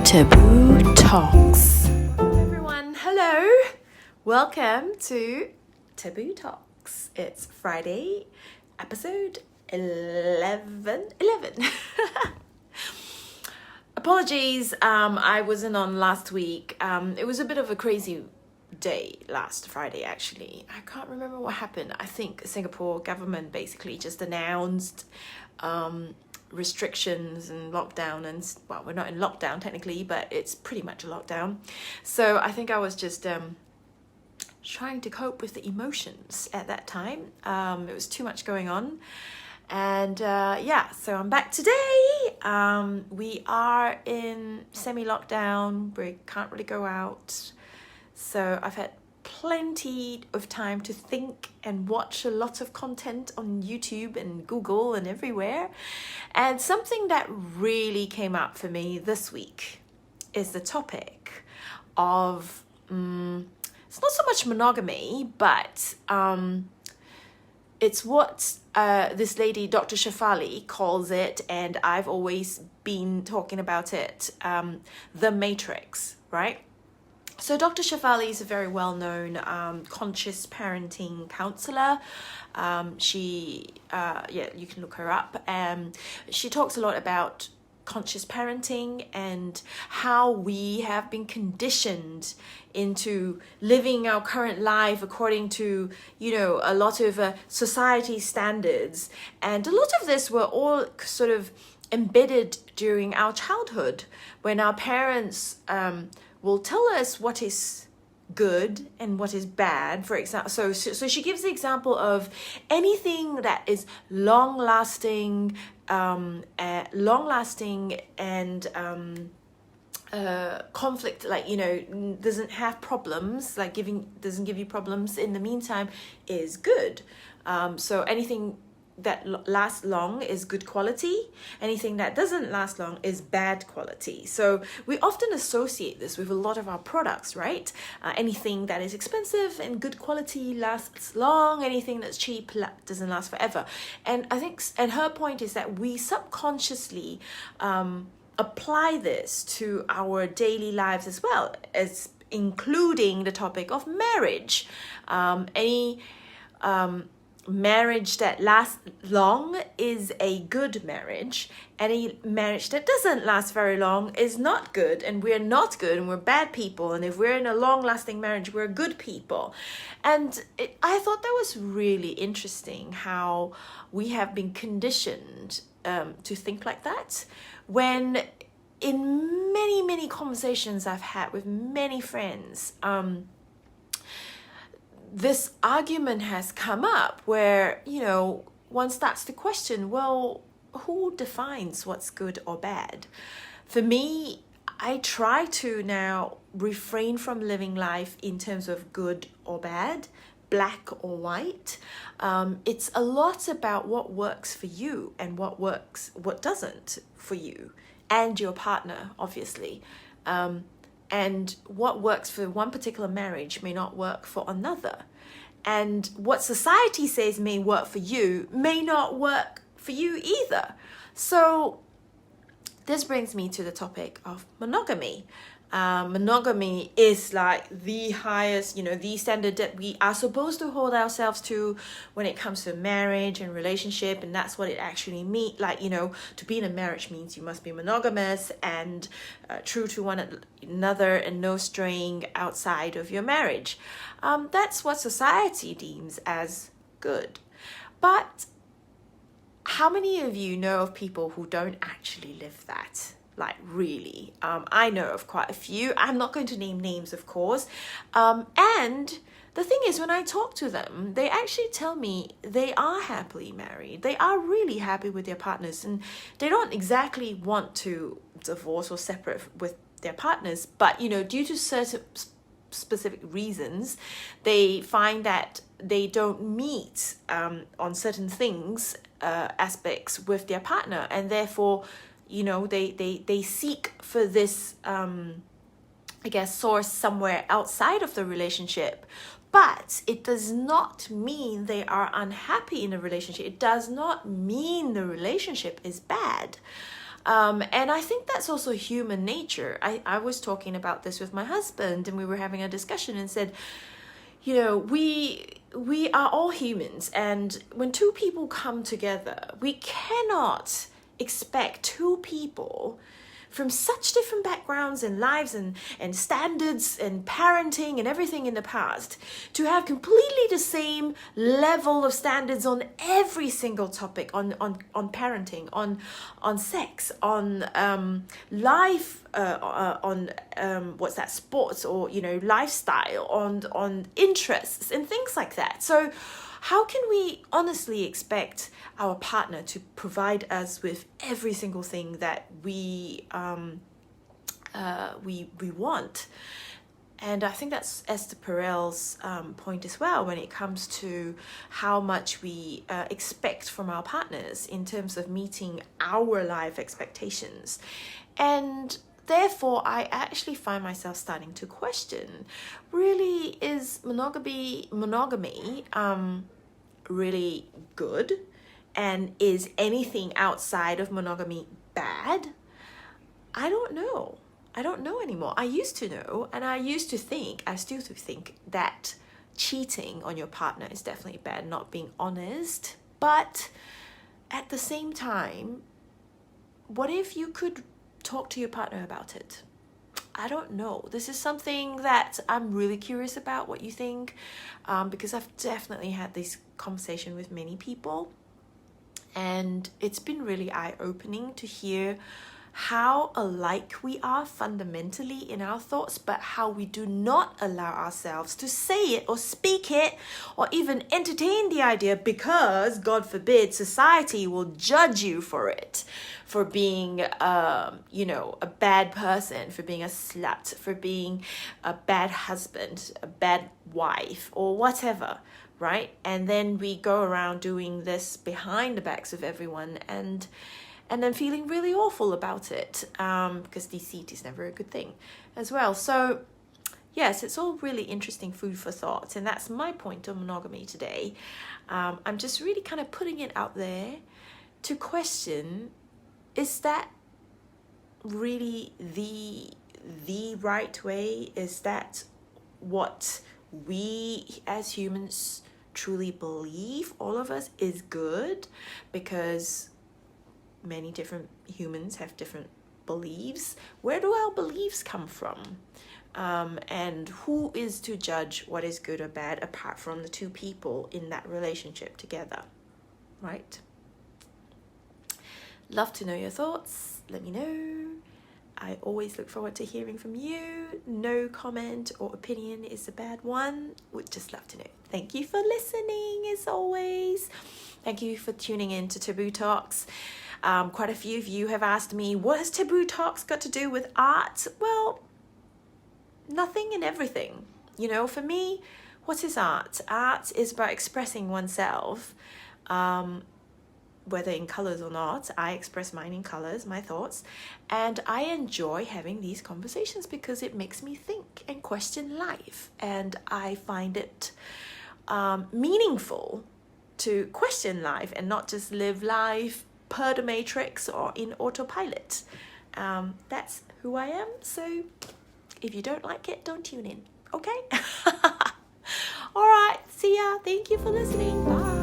Taboo Talks. Everyone, hello. Welcome to Taboo Talks. It's Friday, episode 11. Apologies, I wasn't on last week. It was a bit of a crazy day last Friday, actually. I can't remember what happened. I think Singapore government basically just announced restrictions and lockdown, and well, we're not in lockdown technically, but it's pretty much a lockdown. So I think I was just trying to cope with the emotions at that time. It was too much going on, and so I'm back today. We are in semi-lockdown. We can't really go out, so I've had plenty of time to think and watch a lot of content on YouTube and Google and everywhere. And something that really came up for me this week is the topic of it's not so much monogamy, but it's what this lady, Dr Shefali, calls it, and I've always been talking about it, the Matrix, right? So Dr. Shefali is a very well-known conscious parenting counselor. You can look her up. She talks a lot about conscious parenting and how we have been conditioned into living our current life according to, a lot of society standards. And a lot of this were all sort of embedded during our childhood when our parents will tell us what is good and what is bad. For example, so she gives the example of anything that is long-lasting and conflict, doesn't have problems, doesn't give you problems in the meantime, is good. So anything that lasts long is good quality. Anything that doesn't last long is bad quality. So we often associate this with a lot of our products, right? Anything that is expensive and good quality lasts long. Anything that's cheap doesn't last forever. And I think, and her point is that we subconsciously apply this to our daily lives as well, as including the topic of marriage. Marriage that lasts long is a good marriage. Any marriage that doesn't last very long is not good, and we're not good, and we're bad people. And if we're in a long-lasting marriage, we're good people. And I thought that was really interesting how we have been conditioned to think like that, when in many conversations I've had with many friends, this argument has come up where, one starts to question, well, who defines what's good or bad? For me, I try to now refrain from living life in terms of good or bad, black or white. It's a lot about what works for you and what doesn't for you and your partner, obviously. And what works for one particular marriage may not work for another. And what society says may work for you may not work for you either. So this brings me to the topic of monogamy. Monogamy is like the highest, the standard that we are supposed to hold ourselves to when it comes to marriage and relationship. And that's what it actually means. To be in a marriage means you must be monogamous and true to one another and no straying outside of your marriage. That's what society deems as good. But how many of you know of people who don't actually live that? Really. I know of quite a few. I'm not going to name names, of course. And the thing is, when I talk to them, they actually tell me they are happily married. They are really happy with their partners, and they don't exactly want to divorce or separate with their partners. But, due to certain specific reasons, they find that they don't meet on certain things, aspects with their partner, and therefore they seek for this source somewhere outside of the relationship. But it does not mean they are unhappy in a relationship. It does not mean the relationship is bad. And I think that's also human nature. I was talking about this with my husband, and we were having a discussion and said, you know, we are all humans, and when two people come together, we cannot expect two people from such different backgrounds and lives and standards and parenting and everything in the past to have completely the same level of standards on every single topic, on parenting, on sex, on life, on sports, or, you know, lifestyle, on interests and things like that. So how can we honestly expect our partner to provide us with every single thing that we want? And I think that's Esther Perel's point as well, when it comes to how much we expect from our partners in terms of meeting our life expectations. And therefore, I actually find myself starting to question, really, is monogamy really good? And is anything outside of monogamy bad? I don't know. I don't know anymore. I used to know, and I still think that cheating on your partner is definitely bad, not being honest. But at the same time, what if you could talk to your partner about it? I don't know. This is something that I'm really curious about what you think, because I've definitely had this conversation with many people, and it's been really eye-opening to hear how alike we are fundamentally in our thoughts, but how we do not allow ourselves to say it or speak it or even entertain the idea, because, God forbid, society will judge you for it, for being, a bad person, for being a slut, for being a bad husband, a bad wife, or whatever, right? And then we go around doing this behind the backs of everyone, and then feeling really awful about it, because deceit is never a good thing as well. So yes, it's all really interesting food for thought, and that's my point on monogamy today. I'm just really kind of putting it out there to question, is that really the right way? Is that what we as humans truly believe, all of us, is good? Because many different humans have different beliefs. Where do our beliefs come from? And who is to judge what is good or bad apart from the two people in that relationship together, right? Love to know your thoughts. Let me know. I always look forward to hearing from you. No comment or opinion is a bad one. Would just love to know. Thank you for listening, as always. Thank you for tuning in to Taboo Talks. Quite a few of you have asked me, what has Taboo Talks got to do with art? Well, nothing and everything. You know, for me, what is art? Art is about expressing oneself, whether in colors or not. I express mine in colors, my thoughts, and I enjoy having these conversations because it makes me think and question life, and I find it meaningful to question life and not just live life per the matrix or in autopilot. That's who I am, so if you don't like it, don't tune in, okay? All right, see ya. Thank you for listening. Bye.